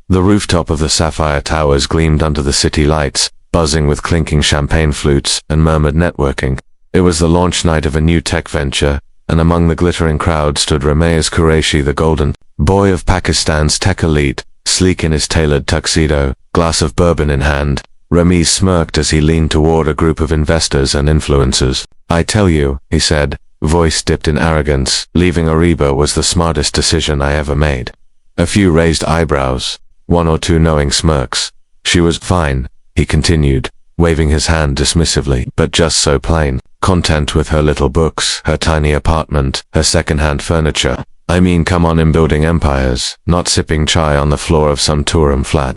The rooftop of the Sapphire Towers gleamed under the city lights, buzzing with clinking champagne flutes and murmured networking. It was the launch night of a new tech venture, and among the glittering crowd stood Ramesh Qureshi, the golden boy of Pakistan's tech elite, sleek in his tailored tuxedo, glass of bourbon in hand. Ramesh smirked as he leaned toward a group of investors and influencers. "I tell you," he said, voice dipped in arrogance, "leaving Ariba was the smartest decision I ever made." A few raised eyebrows, one or two knowing smirks. "She was fine," he continued, waving his hand dismissively, "but just so plain. Content with her little books, her tiny apartment, her second-hand furniture. I mean, come on, in building empires, not sipping chai on the floor of some two-room flat."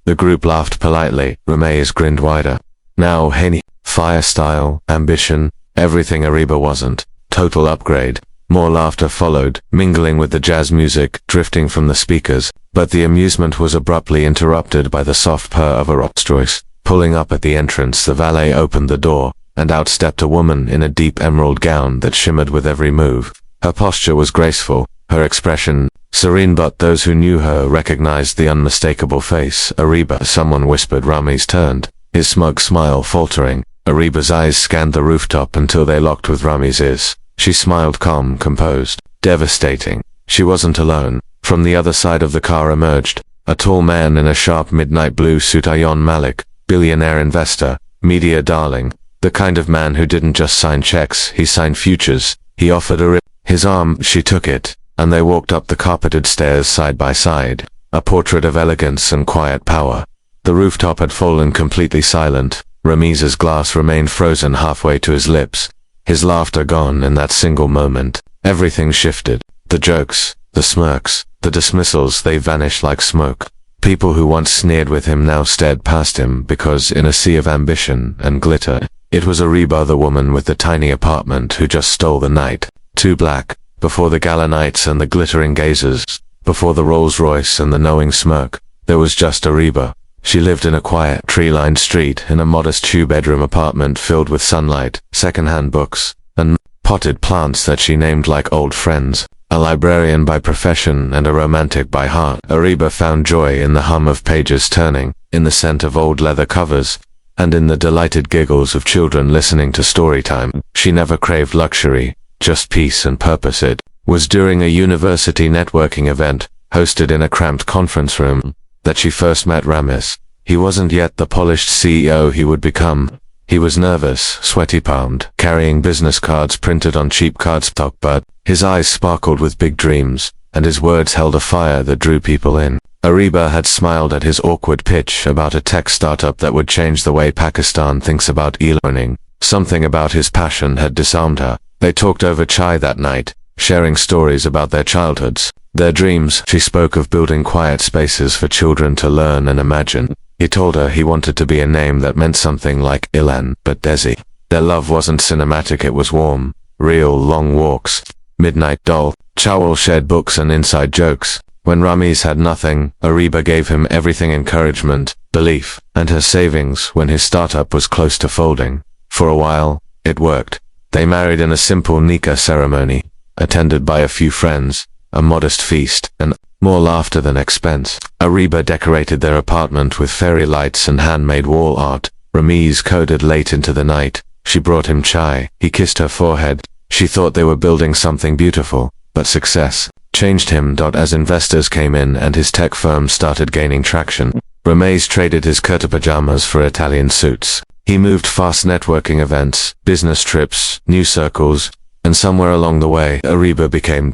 The group laughed politely. Ramesh grinned wider. "Now, Haney, fire style, ambition, everything Ariba wasn't. Total upgrade." More laughter followed, mingling with the jazz music drifting from the speakers, but the amusement was abruptly interrupted by the soft purr of a Rolls-Royce. Pulling up at the entrance, the valet opened the door, and out stepped a woman in a deep emerald gown that shimmered with every move. Her posture was graceful, her expression serene, but those who knew her recognized the unmistakable face. "Ariba," someone whispered. Ramesh turned, his smug smile faltering. Ariba's eyes scanned the rooftop until they locked with Ramesh's. She smiled, calm, composed. Devastating. She wasn't alone. From the other side of the car emerged a tall man in a sharp midnight blue suit. Ayon Malik, billionaire investor, media darling, the kind of man who didn't just sign checks, he signed futures. He offered his arm. She took it, and they walked up the carpeted stairs side by side, a portrait of elegance and quiet power. The rooftop had fallen completely silent. Ramesh's glass remained frozen halfway to his lips, his laughter gone in that single moment. Everything shifted. The jokes, the smirks, the dismissals, they vanished like smoke. People who once sneered with him now stared past him because, in a sea of ambition and glitter, it was Ariba, the woman with the tiny apartment, who just stole the night. Too black, before the gala nights and the glittering gazers, before the Rolls-Royce and the knowing smirk, there was just Ariba. She lived in a quiet, tree-lined street in a modest two-bedroom apartment filled with sunlight, second-hand books, and potted plants that she named like old friends. A librarian by profession and a romantic by heart, Ariba found joy in the hum of pages turning, in the scent of old leather covers, and in the delighted giggles of children listening to story time. She never craved luxury, just peace and purpose. It was during a university networking event, hosted in a cramped conference room, that she first met Ramesh. He wasn't yet the polished CEO he would become. He was nervous, sweaty-palmed, carrying business cards printed on cheap cardstock, but his eyes sparkled with big dreams, and his words held a fire that drew people in. Ariba had smiled at his awkward pitch about a tech startup that would change the way Pakistan thinks about e-learning. Something about his passion had disarmed her. They talked over chai that night, sharing stories about their childhoods, their dreams. She spoke of building quiet spaces for children to learn and imagine. He told her he wanted to be a name that meant something like Ilan, but Desi. Their love wasn't cinematic, it was warm, real. Long walks, midnight dole, Chawal shared books and inside jokes. When Ramesh had nothing, Ariba gave him everything: encouragement, belief, and her savings when his startup was close to folding. For a while, it worked. They married in a simple nikah ceremony, attended by a few friends, a modest feast, and more laughter than expense. Ariba decorated their apartment with fairy lights and handmade wall art. Ramesh coded late into the night. She brought him chai. He kissed her forehead. She thought they were building something beautiful, but success changed him. As investors came in and his tech firm started gaining traction, Ramesh traded his kurta pajamas for Italian suits. He moved fast: networking events, business trips, new circles, and somewhere along the way, Ariba became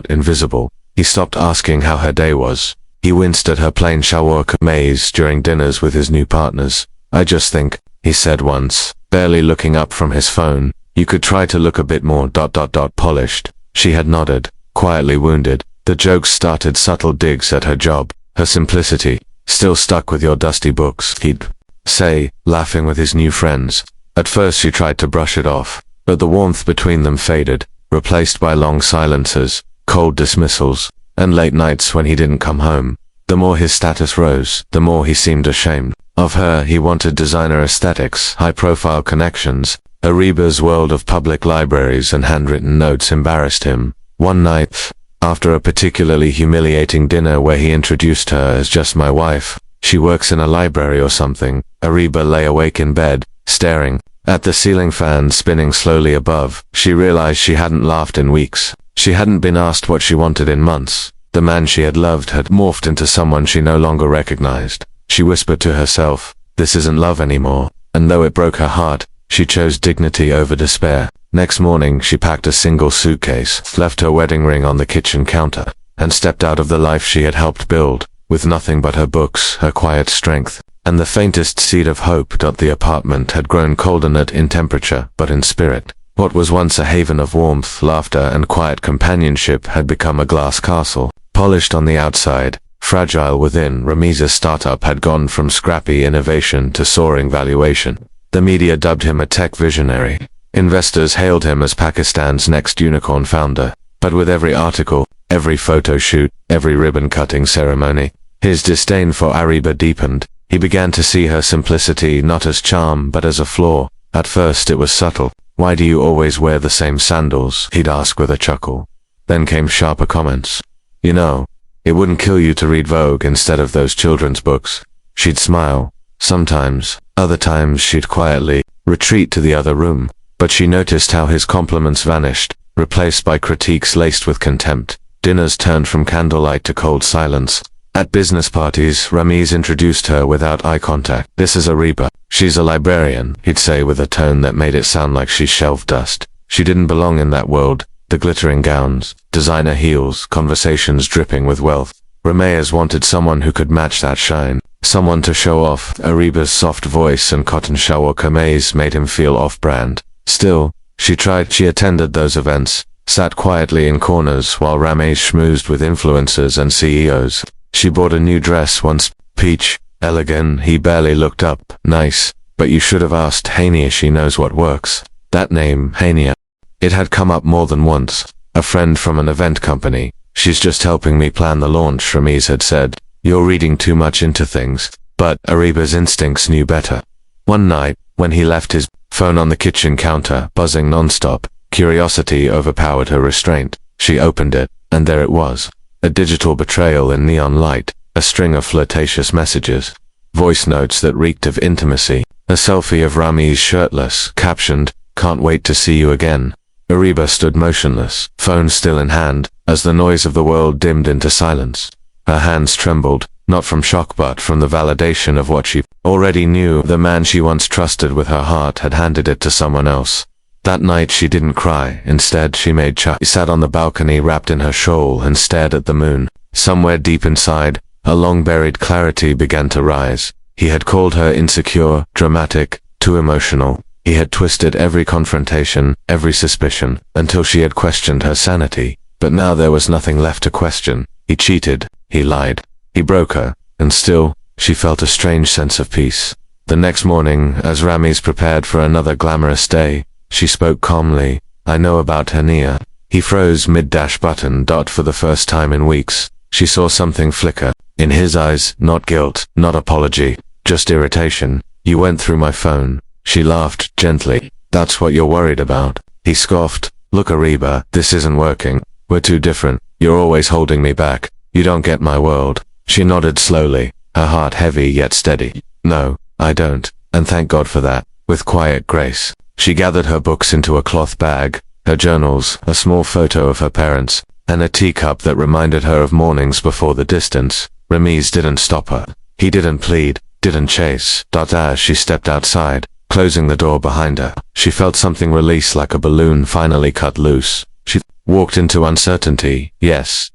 invisible. He stopped asking how her day was. He winced at her plain shawarma maze during dinners with his new partners. "I just think," he said once, barely looking up from his phone, "you could try to look a bit more polished." She had nodded, quietly wounded. The jokes started, subtle digs at her job, her simplicity. "Still stuck with your dusty books," he'd say, laughing with his new friends. At first she tried to brush it off, but the warmth between them faded, replaced by long silences, cold dismissals, and late nights when he didn't come home. The more his status rose, the more he seemed ashamed of her. He wanted designer aesthetics, high-profile connections. Ariba's world of public libraries and handwritten notes embarrassed him. One night, After a particularly humiliating dinner where he introduced her as just my wife, she works in a library or something, Ariba lay awake in bed, staring at the ceiling fan spinning slowly above. She realized she hadn't laughed in weeks. She hadn't been asked what she wanted in months. The man she had loved had morphed into someone she no longer recognized. She whispered to herself, "This isn't love anymore," and though it broke her heart, she chose dignity over despair. Next morning, she packed a single suitcase, left her wedding ring on the kitchen counter, and stepped out of the life she had helped build, with nothing but her books, her quiet strength, and the faintest seed of hope. The apartment had grown colder not in temperature, but in spirit. What was once a haven of warmth, laughter, and quiet companionship had become a glass castle. Polished on the outside, fragile within, Ramiz's startup had gone from scrappy innovation to soaring valuation. The media dubbed him a tech visionary. Investors hailed him as Pakistan's next unicorn founder. But with every article, every photo shoot, every ribbon-cutting ceremony, his disdain for Ariba deepened. He began to see her simplicity not as charm but as a flaw. At first it was subtle. "Why do you always wear the same sandals?" he'd ask with a chuckle. Then came sharper comments. "You know, it wouldn't kill you to read Vogue instead of those children's books." She'd smile. Sometimes. Other times she'd quietly retreat to the other room. But she noticed how his compliments vanished, replaced by critiques laced with contempt. Dinners turned from candlelight to cold silence. At business parties, Ramiz introduced her without eye contact. "This is Ariba. She's a librarian," he'd say with a tone that made it sound like she shelved dust. She didn't belong in that world. The glittering gowns, designer heels, conversations dripping with wealth. Ramirez wanted someone who could match that shine. Someone to show off. Ariba's soft voice and cotton shower kameez made him feel off-brand. Still, she tried. She attended those events, sat quietly in corners while Ramesh schmoozed with influencers and CEOs. She bought a new dress once, peach, elegant. He barely looked up. "Nice, but you should have asked Hania. She knows what works." That name, Hania. It had come up more than once. A friend from an event company. "She's just helping me plan the launch," Ramiz had said. "You're reading too much into things." But Ariba's instincts knew better. One night, when he left his phone on the kitchen counter, buzzing non-stop, curiosity overpowered her restraint. She opened it, and there it was. A digital betrayal in neon light, a string of flirtatious messages, voice notes that reeked of intimacy, a selfie of Ramiz shirtless, captioned, "Can't wait to see you again." Ariba stood motionless, phone still in hand, as the noise of the world dimmed into silence. Her hands trembled, not from shock but from the validation of what she already knew. The man she once trusted with her heart had handed it to someone else. That night she didn't cry. Instead, she made chai. She sat on the balcony wrapped in her shawl and stared at the moon. Somewhere deep inside, a long-buried clarity began to rise. He had called her insecure, dramatic, too emotional. He had twisted every confrontation, every suspicion, until she had questioned her sanity. But now there was nothing left to question. He cheated. He lied. He broke her. And still, she felt a strange sense of peace. The next morning, as Ramiz prepared for another glamorous day, she spoke calmly. "I know about Hania." He froze mid-button. For the first time in weeks, she saw something flicker. In his eyes, not guilt, not apology, just irritation. "You went through my phone." She laughed gently. "That's what you're worried about." He scoffed. "Look, Ariba, this isn't working. We're too different. You're always holding me back. You don't get my world." She nodded slowly, her heart heavy yet steady. "No, I don't, and thank God for that." With quiet grace, she gathered her books into a cloth bag, her journals, a small photo of her parents, and a teacup that reminded her of mornings before the distance. Ramiz didn't stop her. He didn't plead, didn't chase. As she stepped outside, closing the door behind her, she felt something release like a balloon finally cut loose. She walked into uncertainty, yes,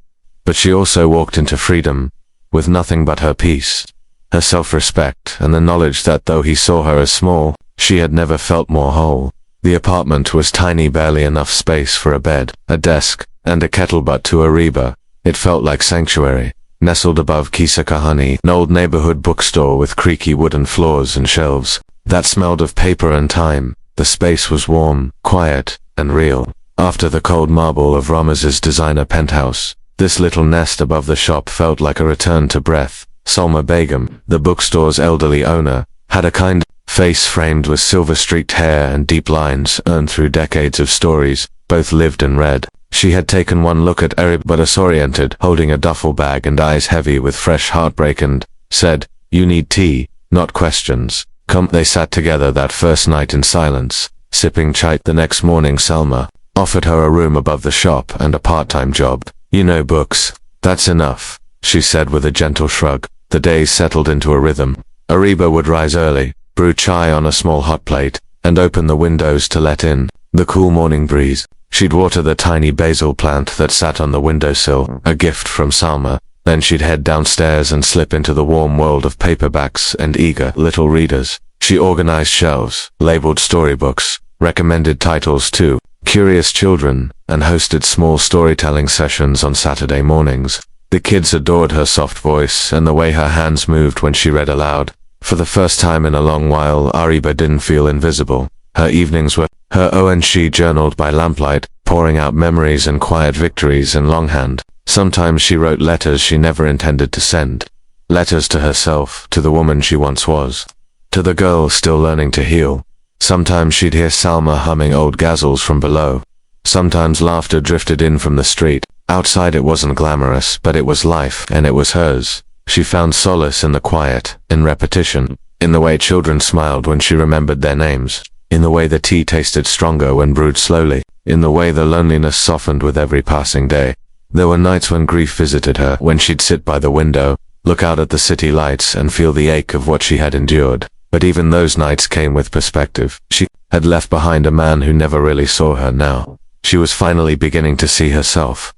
but she also walked into freedom, with nothing but her peace, her self-respect, and the knowledge that though he saw her as small, she had never felt more whole. The apartment was tiny, barely enough space for a bed, a desk, and a kettle, but to Ariba, it felt like sanctuary. Nestled above Kisa Kahani, an old neighborhood bookstore with creaky wooden floors and shelves that smelled of paper and time, the space was warm, quiet, and real. After the cold marble of Ramiz's designer penthouse, this little nest above the shop felt like a return to breath. Salma Begum, the bookstore's elderly owner, had a kind face framed with silver-streaked hair and deep lines earned through decades of stories, both lived and read. She had taken one look at Eric but disoriented, holding a duffel bag and eyes heavy with fresh heartbreak, and said, "You need tea, not questions. Come." They sat together that first night in silence, sipping chai. The next morning Salma offered her a room above the shop and a part-time job. "You know books. That's enough," she said with a gentle shrug. The days settled into a rhythm. Ariba would rise early, brew chai on a small hot plate, and open the windows to let in the cool morning breeze. She'd water the tiny basil plant that sat on the windowsill, a gift from Salma. Then she'd head downstairs and slip into the warm world of paperbacks and eager little readers. She organized shelves, labeled storybooks, recommended titles to curious children, and hosted small storytelling sessions on Saturday mornings. The kids adored her soft voice and the way her hands moved when she read aloud. For the first time in a long while, Ariba didn't feel invisible. Her evenings were her own. She journaled by lamplight, pouring out memories and quiet victories in longhand. Sometimes she wrote letters she never intended to send. Letters to herself, to the woman she once was, to the girl still learning to heal. Sometimes she'd hear Salma humming old ghazals from below. Sometimes laughter drifted in from the street. Outside it wasn't glamorous, but it was life, and it was hers. She found solace in the quiet, in repetition, in the way children smiled when she remembered their names, in the way the tea tasted stronger when brewed slowly, in the way the loneliness softened with every passing day. There were nights when grief visited her, when she'd sit by the window, look out at the city lights and feel the ache of what she had endured. But even those nights came with perspective. She had left behind a man who never really saw her now. She was finally beginning to see herself.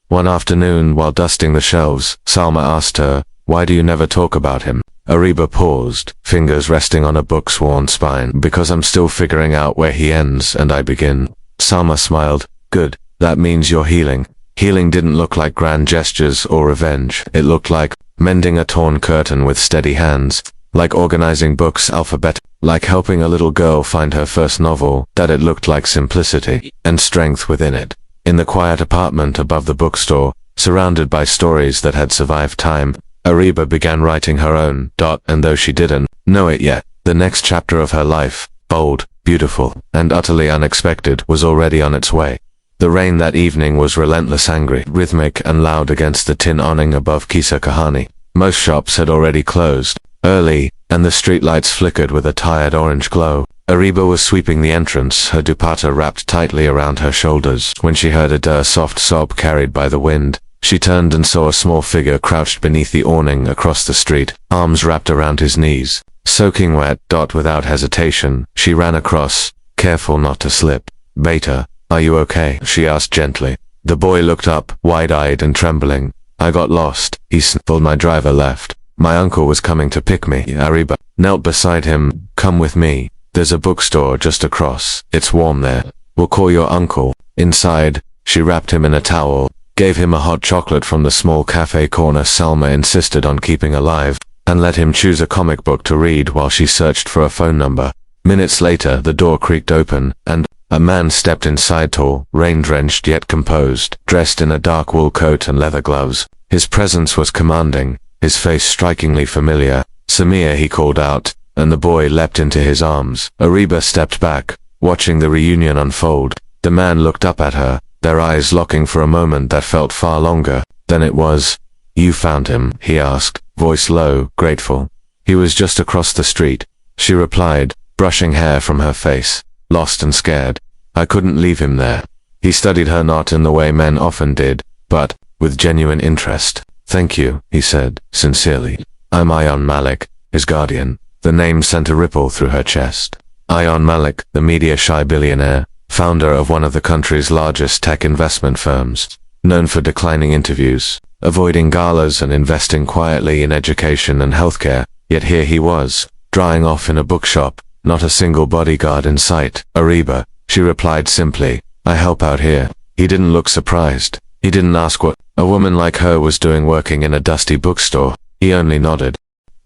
One afternoon, while dusting the shelves, Salma asked her, "Why do you never talk about him?" Ariba paused, fingers resting on a book's worn spine. "Because I'm still figuring out where he ends and I begin." Salma smiled. "Good. That means you're healing." Healing didn't look like grand gestures or revenge. It looked like mending a torn curtain with steady hands, like organizing books alphabet, like helping a little girl find her first novel. That it looked like simplicity and strength within it. In the quiet apartment above the bookstore, surrounded by stories that had survived time, Ariba began writing her own, and though she didn't know it yet, the next chapter of her life, bold, beautiful, and utterly unexpected, was already on its way. The rain that evening was relentless, angry, rhythmic, and loud against the tin awning above Kisa Kahani. Most shops had already closed early, and the streetlights flickered with a tired orange glow. Ariba was sweeping the entrance, her dupatta wrapped tightly around her shoulders, when she heard a soft sob carried by the wind. She turned and saw a small figure crouched beneath the awning across the street, arms wrapped around his knees. Soaking wet, without hesitation, she ran across, careful not to slip. "Beta, are you okay?" she asked gently. The boy looked up, wide-eyed and trembling. "I got lost," he sniffled. "My driver left. My uncle was coming to pick me." Ariba knelt beside him. "Come with me. There's a bookstore just across. It's warm there. We'll call your uncle." Inside, she wrapped him in a towel, gave him a hot chocolate from the small cafe corner Salma insisted on keeping alive, and let him choose a comic book to read while she searched for a phone number. Minutes later, the door creaked open, and a man stepped inside, tall, rain-drenched yet composed, dressed in a dark wool coat and leather gloves. His presence was commanding, his face strikingly familiar. "Samir," he called out, and the boy leapt into his arms. Ariba stepped back, watching the reunion unfold. The man looked up at her, their eyes locking for a moment that felt far longer than it was. "You found him?" he asked, voice low, grateful. "He was just across the street," she replied, brushing hair from her face, lost and scared. "I couldn't leave him there." He studied her, not in the way men often did, but with genuine interest. "Thank you," he said, sincerely. "I'm Ayan Malik, his guardian." The name sent a ripple through her chest. Ayan Malik, the media-shy billionaire, founder of one of the country's largest tech investment firms, known for declining interviews, avoiding galas and investing quietly in education and healthcare. Yet here he was, drying off in a bookshop, not a single bodyguard in sight. "Ariba," she replied simply, "I help out here." He didn't look surprised. He didn't ask what a woman like her was doing working in a dusty bookstore. He only nodded.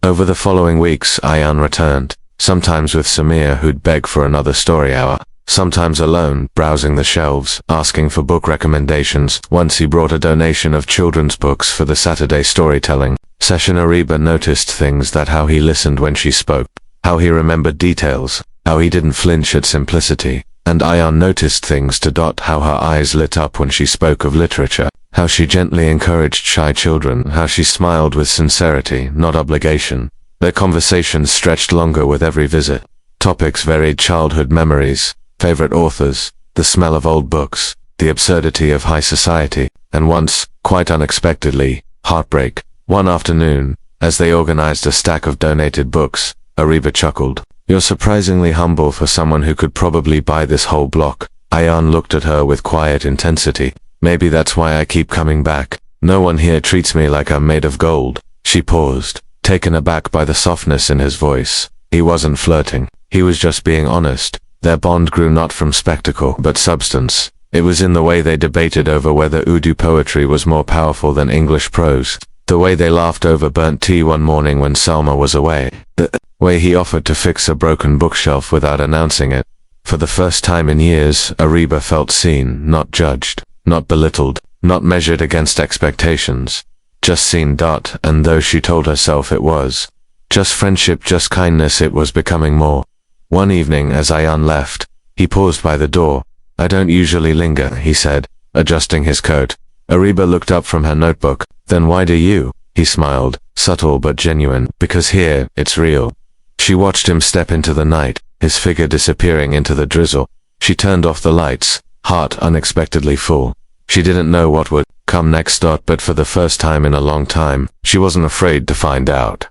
Over the following weeks, Ayan returned, sometimes with Samir, who'd beg for another story hour, sometimes alone, browsing the shelves, asking for book recommendations. Once he brought a donation of children's books for the Saturday storytelling session. Ariba noticed things, that how he listened when she spoke, how he remembered details, how he didn't flinch at simplicity. And Ayan noticed things to dot, how her eyes lit up when she spoke of literature, how she gently encouraged shy children, how she smiled with sincerity, not obligation. Their conversations stretched longer with every visit. Topics varied: childhood memories, favorite authors, the smell of old books, the absurdity of high society, and once, quite unexpectedly, heartbreak. One afternoon, as they organized a stack of donated books, Ariba chuckled. "You're surprisingly humble for someone who could probably buy this whole block." Ayan looked at her with quiet intensity. "Maybe that's why I keep coming back. No one here treats me like I'm made of gold." She paused, taken aback by the softness in his voice. He wasn't flirting. He was just being honest. Their bond grew not from spectacle, but substance. It was in the way they debated over whether Urdu poetry was more powerful than English prose. The way they laughed over burnt tea one morning when Salma was away. The way he offered to fix a broken bookshelf without announcing it. For the first time in years, Ariba felt seen, not judged, not belittled, not measured against expectations. Just seen. And though she told herself it was just friendship, just kindness, it was becoming more. One evening as Ayan left, he paused by the door. "I don't usually linger," he said, adjusting his coat. Ariba looked up from her notebook. "Then why do you?" He smiled, subtle but genuine. "Because here, it's real." She watched him step into the night, his figure disappearing into the drizzle. She turned off the lights, heart unexpectedly full. She didn't know what would come next. But for the first time in a long time, she wasn't afraid to find out.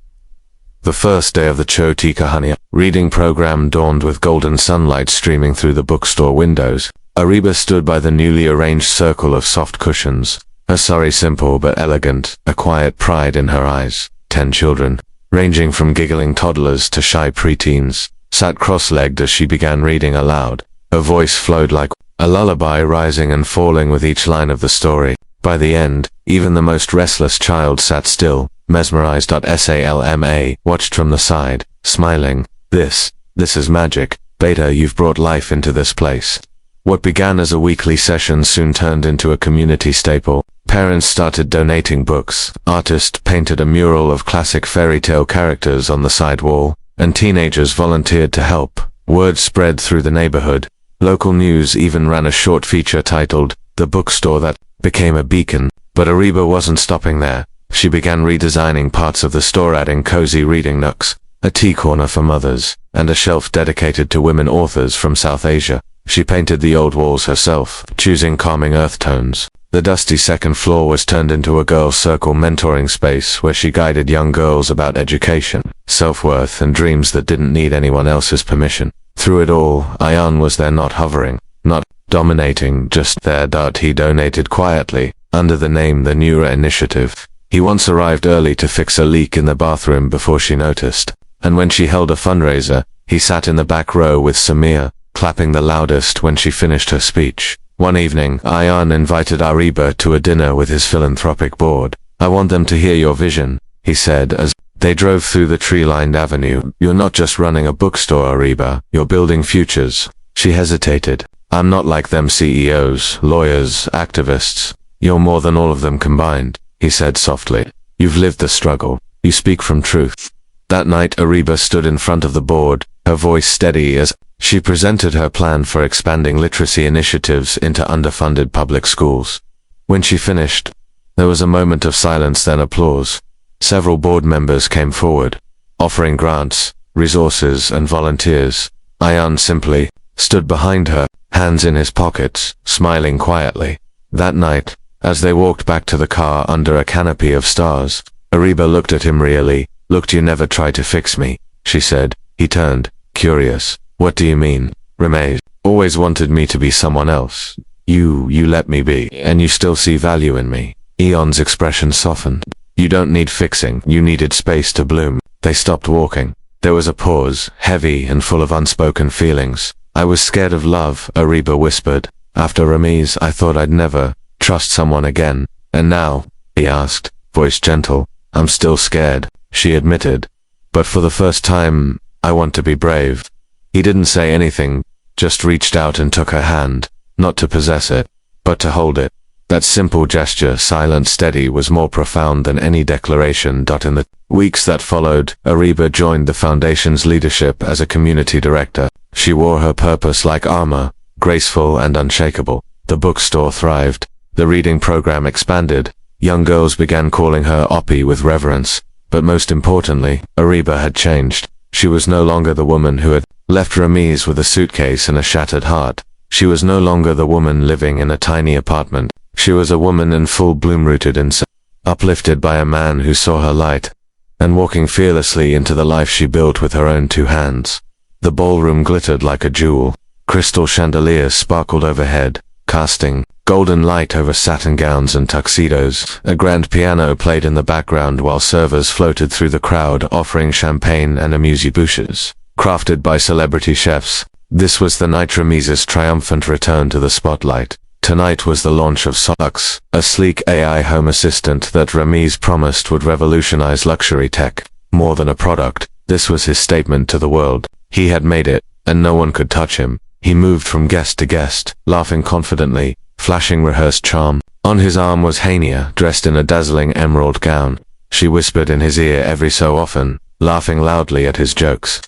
The first day of the Choti Kahania reading program dawned with golden sunlight streaming through the bookstore windows. Ariba stood by the newly arranged circle of soft cushions, her sari simple but elegant, a quiet pride in her eyes. 10 children, ranging from giggling toddlers to shy preteens, sat cross-legged as she began reading aloud. Her voice flowed like a lullaby, rising and falling with each line of the story. By the end, even the most restless child sat still, mesmerized. Salma watched from the side, smiling. This is magic. Beta, you've brought life into this place." What began as a weekly session soon turned into a community staple. Parents started donating books, artists painted a mural of classic fairy tale characters on the side wall, and teenagers volunteered to help. Word spread through the neighborhood. Local news even ran a short feature titled, "The Bookstore That Became a Beacon." But Ariba wasn't stopping there. She began redesigning parts of the store, adding cozy reading nooks, a tea corner for mothers, and a shelf dedicated to women authors from South Asia. She painted the old walls herself, choosing calming earth tones. The dusty second floor was turned into a girls' circle mentoring space where she guided young girls about education, self-worth, and dreams that didn't need anyone else's permission. Through it all, Ayan was there, not hovering, not dominating, just there. He donated quietly, under the name the Nura Initiative. He once arrived early to fix a leak in the bathroom before she noticed, and when she held a fundraiser, he sat in the back row with Samir, clapping the loudest when she finished her speech. One evening, Ayan invited Ariba to a dinner with his philanthropic board. "I want them to hear your vision," he said as they drove through the tree-lined avenue. "You're not just running a bookstore, Ariba, you're building futures." She hesitated. "I'm not like them CEOs, lawyers, activists. You're more than all of them combined," he said softly. "You've lived the struggle. You speak from truth." That night, Ariba stood in front of the board, her voice steady as she presented her plan for expanding literacy initiatives into underfunded public schools. When she finished, there was a moment of silence, then applause. Several board members came forward, offering grants, resources, and volunteers. Ayan simply stood behind her, hands in his pockets, smiling quietly. That night, as they walked back to the car under a canopy of stars, Ariba looked at him really. "Looked, you never tried to fix me," she said. He turned, curious. "What do you mean?" "Remez always wanted me to be someone else. You let me be, and you still see value in me." Eon's expression softened. "You don't need fixing, you needed space to bloom." They stopped walking. There was a pause, heavy and full of unspoken feelings. "I was scared of love," Ariba whispered. "After Remez, I thought I'd never trust someone again. And now?" he asked, voice gentle. "I'm still scared," she admitted. "But for the first time, I want to be brave." He didn't say anything, just reached out and took her hand, not to possess it, but to hold it. That simple gesture, silent, steady, was more profound than any declaration. In the weeks that followed, Ariba joined the Foundation's leadership as a community director. She wore her purpose like armor, graceful and unshakable. The bookstore thrived. The reading program expanded. Young girls began calling her Oppie with reverence. But most importantly, Ariba had changed. She was no longer the woman who had left Ramiz with a suitcase and a shattered heart. She was no longer the woman living in a tiny apartment. She was a woman in full bloom, rooted in uplifted by a man who saw her light, and walking fearlessly into the life she built with her own 2 hands. The ballroom glittered like a jewel. Crystal chandeliers sparkled overhead, casting golden light over satin gowns and tuxedos. A grand piano played in the background while servers floated through the crowd offering champagne and amuse-bouches, crafted by celebrity chefs. This was the night Ramiz's triumphant return to the spotlight. Tonight was the launch of Solux, a sleek AI home assistant that Ramiz promised would revolutionize luxury tech. More than a product, this was his statement to the world. He had made it, and no one could touch him. He moved from guest to guest, laughing confidently, flashing rehearsed charm. On his arm was Hania, dressed in a dazzling emerald gown. She whispered in his ear every so often, laughing loudly at his jokes,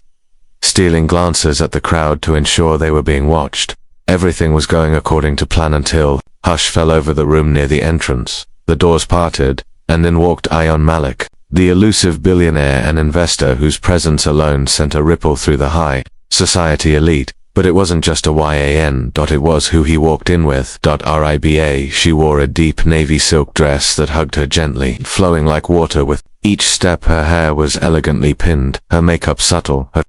stealing glances at the crowd to ensure they were being watched. Everything was going according to plan until hush fell over the room near the entrance. The doors parted, and in walked Ayan Malik, the elusive billionaire and investor whose presence alone sent a ripple through the high society elite. But it wasn't just a YAN. It was who he walked in with. RIBA. She wore a deep navy silk dress that hugged her gently, flowing like water with each step. Her hair was elegantly pinned, her makeup subtle, her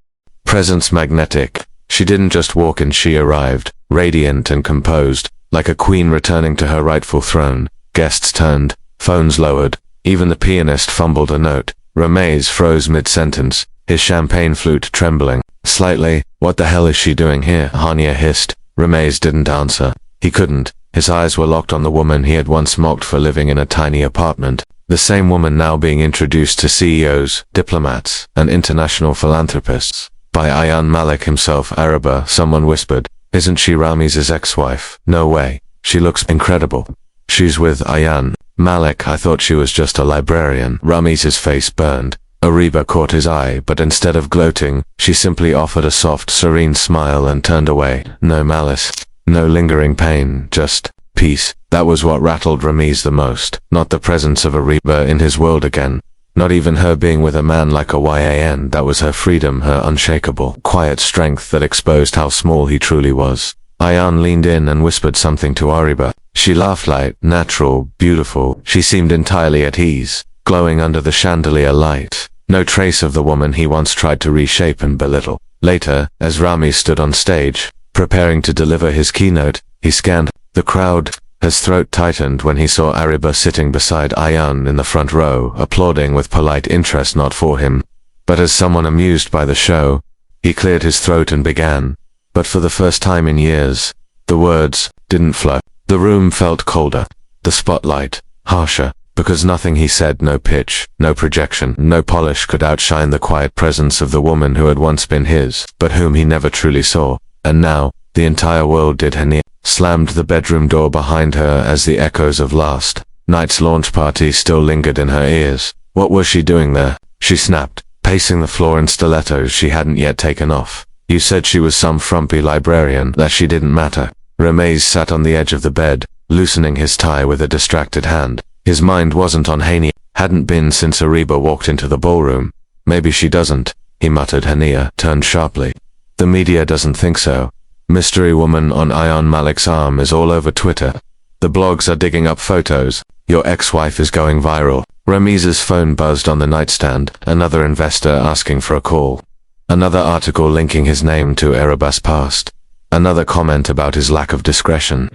presence magnetic. She didn't just walk in, she arrived, radiant and composed, like a queen returning to her rightful throne. Guests turned, phones lowered, even the pianist fumbled a note. Ramiz froze mid-sentence, his champagne flute trembling slightly. What the hell is she doing here? Hania hissed. Ramiz didn't answer. He couldn't. His eyes were locked on the woman he had once mocked for living in a tiny apartment. The same woman now being introduced to CEOs, diplomats, and international philanthropists by Ayan Malik himself. Ariba, someone whispered. Isn't she Ramiz's ex-wife? No way. She looks incredible. She's with Ayan Malik. I thought she was just a librarian. Ramiz's face burned. Ariba caught his eye, but instead of gloating, she simply offered a soft, serene smile and turned away. No malice, no lingering pain, just peace. That was what rattled Ramiz the most. Not the presence of Ariba in his world again. Not even her being with a man like a YAN. That was her freedom, her unshakable, quiet strength that exposed how small he truly was. Ayan leaned in and whispered something to Ariba. She laughed light, natural, beautiful. She seemed entirely at ease, glowing under the chandelier light. No trace of the woman he once tried to reshape and belittle. Later, as Ramiz stood on stage, preparing to deliver his keynote, he scanned the crowd. His throat tightened when he saw Ariba sitting beside Ayan in the front row, applauding with polite interest, not for him, but as someone amused by the show. He cleared his throat and began, but for the first time in years, the words didn't flow. The room felt colder, the spotlight harsher, because nothing he said, no pitch, no projection, no polish could outshine the quiet presence of the woman who had once been his, but whom he never truly saw. And now, the entire world did. Hania slammed the bedroom door behind her as the echoes of last night's launch party still lingered in her ears. What was she doing there? She snapped, pacing the floor in stilettos she hadn't yet taken off. You said she was some frumpy librarian, that she didn't matter. Ramiz sat on the edge of the bed, loosening his tie with a distracted hand. His mind wasn't on Hania, hadn't been since Ariba walked into the ballroom. Maybe she doesn't, he muttered. Hania turned sharply. The media doesn't think so. Mystery woman on Ayan Malik's arm is all over Twitter. The blogs are digging up photos. Your ex-wife is going viral. Ramiz's phone buzzed on the nightstand, another investor asking for a call. Another article linking his name to Ariba's past. Another comment about his lack of discretion.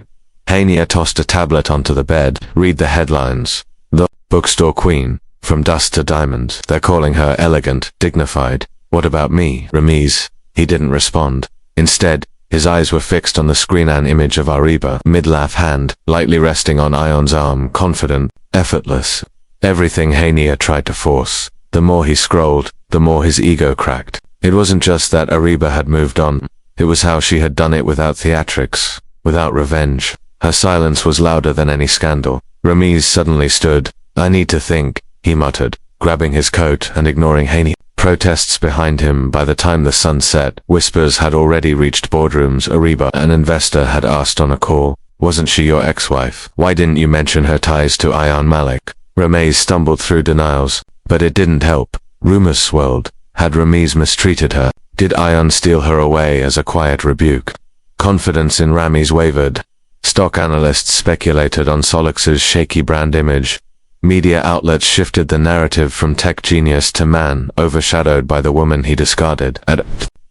Hania tossed a tablet onto the bed. Read the headlines. The bookstore queen, from dust to diamonds. They're calling her elegant, dignified. What about me, Ramiz? He didn't respond. Instead, his eyes were fixed on the screen, an image of Ariba, mid-laugh, hand lightly resting on Ayan's arm, confident, effortless. Everything Hania tried to force. The more he scrolled, the more his ego cracked. It wasn't just that Ariba had moved on. It was how she had done it, without theatrics, without revenge, Her silence was louder than any scandal. Ramiz suddenly stood. "I need to think," he muttered, grabbing his coat and ignoring Haney. Protests behind him. By the time the sun set, whispers had already reached boardrooms. Ariba, an investor, had asked on a call, "Wasn't she your ex-wife? Why didn't you mention her ties to Ayan Malik?" Ramiz stumbled through denials, but it didn't help. Rumors swirled. Had Ramiz mistreated her? Did Ayan steal her away as a quiet rebuke? Confidence in Ramiz wavered. Stock analysts speculated on Solix's shaky brand image. Media outlets shifted the narrative from tech genius to man, overshadowed by the woman he discarded. At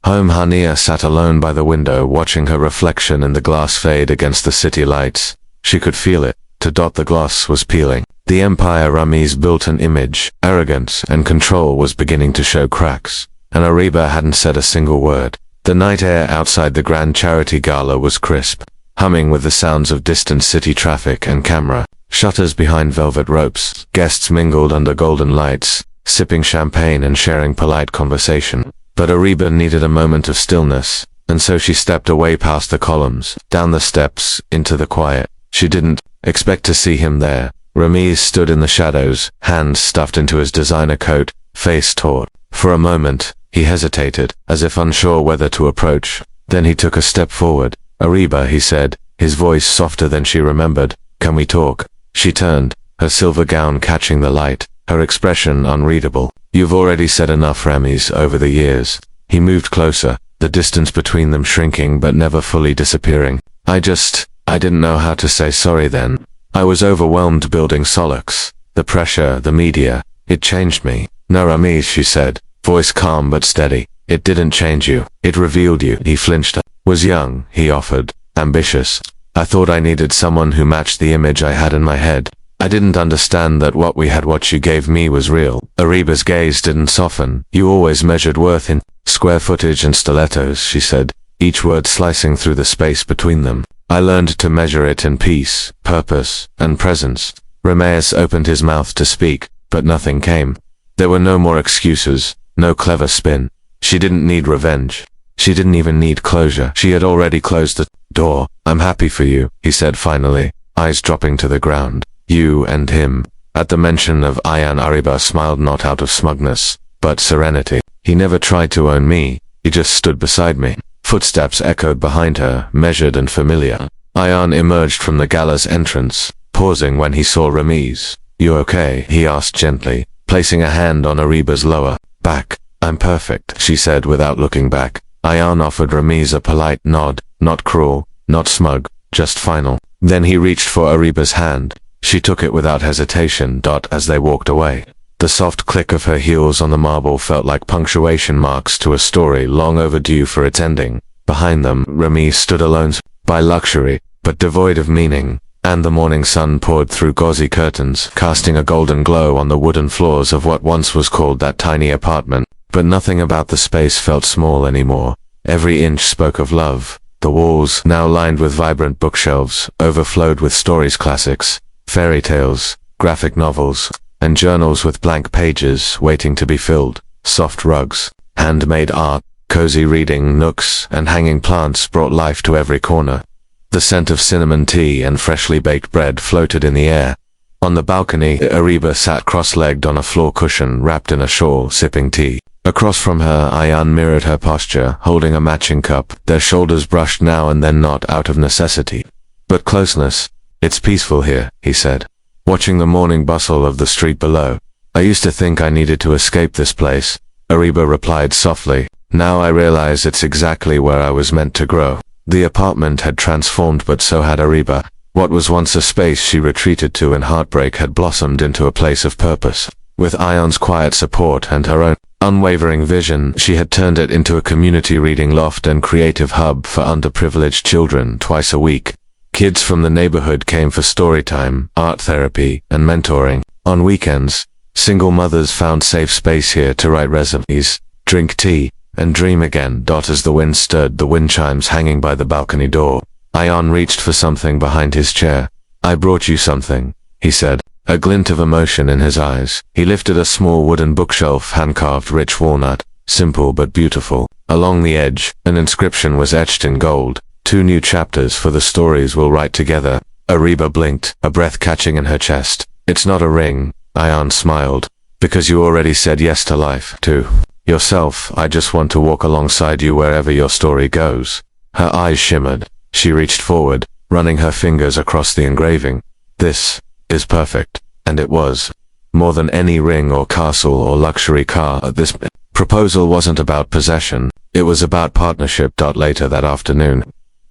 home, Hania sat alone by the window, watching her reflection in the glass fade against the city lights. She could feel it. The glass was peeling. The empire Ramiz built an image, arrogance and control was beginning to show cracks. And Ariba hadn't said a single word. The night air outside the grand charity gala was crisp, humming with the sounds of distant city traffic and camera. Shutters behind velvet ropes. Guests mingled under golden lights, sipping champagne and sharing polite conversation. But Ariba needed a moment of stillness, and so she stepped away past the columns, down the steps, into the quiet. She didn't expect to see him there. Ramiz stood in the shadows, hands stuffed into his designer coat, face taut. For a moment, he hesitated, as if unsure whether to approach. Then he took a step forward. "Ariba," he said, his voice softer than she remembered. "Can we talk?" She turned, her silver gown catching the light, her expression unreadable. "You've already said enough, Ramiz, over the years." He moved closer, the distance between them shrinking but never fully disappearing. I didn't know how to say sorry then. I was overwhelmed building Solix. The pressure, the media, it changed me." "No, Ramiz," she said, voice calm but steady. "It didn't change you. It revealed you." He flinched. "Was young," he offered, "ambitious. I thought I needed someone who matched the image I had in my head. I didn't understand that what you gave me was real." Ariba's gaze didn't soften. "You always measured worth in square footage and stilettos," she said, each word slicing through the space between them. "I learned to measure it in peace, purpose, and presence." Ramiz opened his mouth to speak, but nothing came. There were no more excuses, no clever spin. She didn't need revenge. She didn't even need closure. She had already closed the door. "I'm happy for you," he said finally, eyes dropping to the ground. "You and him." At the mention of Ayan, Ariba smiled, not out of smugness, but serenity. "He never tried to own me. He just stood beside me." Footsteps echoed behind her, measured and familiar. Ayan emerged from the gala's entrance, pausing when he saw Ramiz. "You okay?" he asked gently, placing a hand on Ariba's lower back. "I'm perfect," she said without looking back. Ayan offered Ramiz a polite nod, not cruel, not smug, just final. Then he reached for Ariba's hand. She took it without hesitation. As they walked away, the soft click of her heels on the marble felt like punctuation marks to a story long overdue for its ending. Behind them, Ramiz stood alone, by luxury, but devoid of meaning, and the morning sun poured through gauzy curtains, casting a golden glow on the wooden floors of what once was called that tiny apartment. But nothing about the space felt small anymore. Every inch spoke of love. The walls, now lined with vibrant bookshelves, overflowed with stories, classics, fairy tales, graphic novels, and journals with blank pages waiting to be filled. Soft rugs, handmade art, cozy reading nooks, and hanging plants brought life to every corner. The scent of cinnamon tea and freshly baked bread floated in the air. On the balcony, Ariba sat cross-legged on a floor cushion, wrapped in a shawl, sipping tea. Across from her, Ayan mirrored her posture, holding a matching cup, their shoulders brushed now and then, not out of necessity, but closeness. "It's peaceful here," he said, watching the morning bustle of the street below. "I used to think I needed to escape this place," Ariba replied softly. "Now I realize it's exactly where I was meant to grow." The apartment had transformed, but so had Ariba. What was once a space she retreated to in heartbreak had blossomed into a place of purpose. With Ayan's quiet support and her own unwavering vision, she had turned it into a community reading loft and creative hub for underprivileged children twice a week. Kids from the neighborhood came for story time, art therapy, and mentoring. On weekends, single mothers found safe space here to write resumes, drink tea, and dream again. As the wind stirred the wind chimes hanging by the balcony door, Ayan reached for something behind his chair. "I brought you something," he said, a glint of emotion in his eyes. He lifted a small wooden bookshelf, hand-carved rich walnut, simple but beautiful. Along the edge, an inscription was etched in gold, 2 new chapters for the stories we'll write together. Ariba blinked, a breath catching in her chest. It's not a ring, Ayan smiled. Because you already said yes to life, to yourself. I just want to walk alongside you wherever your story goes. Her eyes shimmered. She reached forward, running her fingers across the engraving. This is perfect. And it was. More than any ring or castle or luxury car, this proposal wasn't about possession. It was about partnership. Later that afternoon,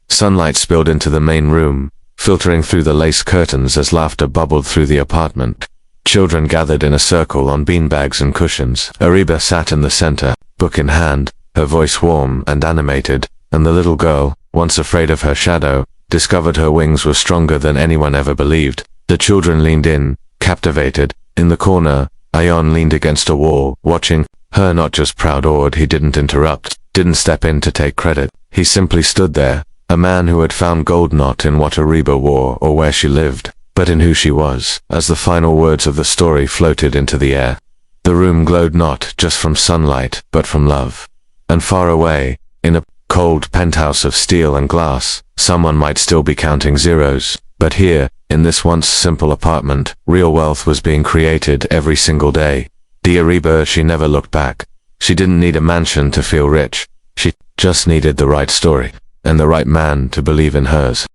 sunlight spilled into the main room, filtering through the lace curtains as laughter bubbled through the apartment. Children gathered in a circle on beanbags and cushions. Ariba sat in the center, book in hand, her voice warm and animated, and the little girl, once afraid of her shadow, discovered her wings were stronger than anyone ever believed. The children leaned in, captivated. In the corner, Ayan leaned against a wall, watching her, not just proud awed. He didn't interrupt, didn't step in to take credit. He simply stood there, a man who had found gold not in what Ariba wore or where she lived, but in who she was. As the final words of the story floated into the air, the room glowed not just from sunlight, but from love. And far away, in a cold penthouse of steel and glass, someone might still be counting zeros. But here, in this once simple apartment, real wealth was being created every single day. Dear Ariba, she never looked back. She didn't need a mansion to feel rich. She just needed the right story, and the right man to believe in hers.